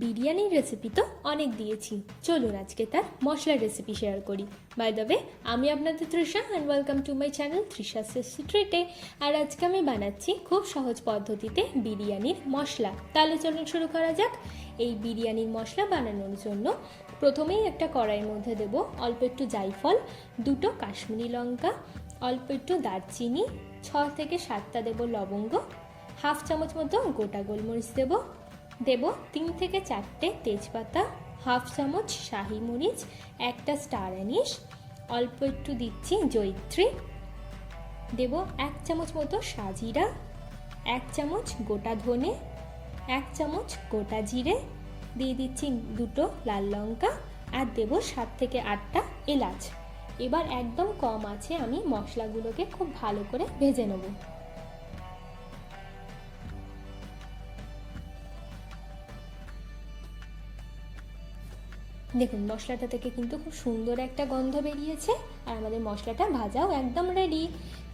বিরিয়ানির রেসিপি তো অনেক দিয়েছি, চলুন আজকে তার মশলার রেসিপি শেয়ার করি। বাই দ্য ওয়ে, আমি আপনাদের Trisha and welcome to my channel Trisha সিক্রেটে। আর আজকে আমি বানাচ্ছি খুব সহজ পদ্ধতিতে বিরিয়ানির মশলা। তাহলে চলুন শুরু করা যাক। এই বিরিয়ানির মশলা বানানোর জন্য প্রথমেই একটা কড়াইয়ের মধ্যে দেব অল্প একটু জায়ফল, 2টো কাশ্মীরি লঙ্কা, অল্প একটু দারচিনি, 6 থেকে 7টা দেব লবঙ্গ, হাফ চামচ মতো গোটা গোলমরিচ দেব 3 থেকে 4টে তেজপাতা, হাফ চামচ শাহি মরিচ, একটা স্টার অ্যানিস, অল্প একটু দিচ্ছি জয়িত্রী, দেব 1 চামচ মতো সাজিরা, 1 চামচ গোটা ধনে, 1 চামচ গোটা জিরে, দিয়ে দিচ্ছি 2টো লাল লঙ্কা আর দেব 7 থেকে 8টা এলাচ। এবার একদম কম আছে আমি মশলাগুলোকে খুব ভালো করে ভেজে নেব। দেখুন মশলাটা থেকে কিন্তু খুব সুন্দর একটা গন্ধ বেরিয়েছে আর আমাদের মশলাটা ভাজাও একদম রেডি।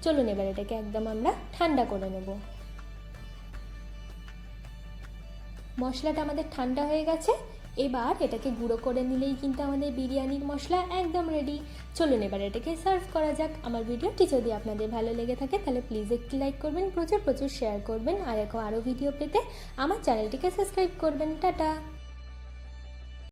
চলুন এবার এটাকে একদম আমরা ঠান্ডা করে নেব। মশলাটা আমাদের ঠান্ডা হয়ে গেছে, এবার এটাকে গুঁড়ো করে নিলেই কিন্তু আমাদের বিরিয়ানির মশলা একদম রেডি। চলুন এবার এটাকে সার্ভ করা যাক। আমার ভিডিওটি যদি আপনাদের ভালো লেগে থাকে তাহলে প্লিজ একটি লাইক করবেন, প্রচুর শেয়ার করবেন আর আরও ভিডিও পেতে আমার চ্যানেলটিকে সাবস্ক্রাইব করবেন। টাটা।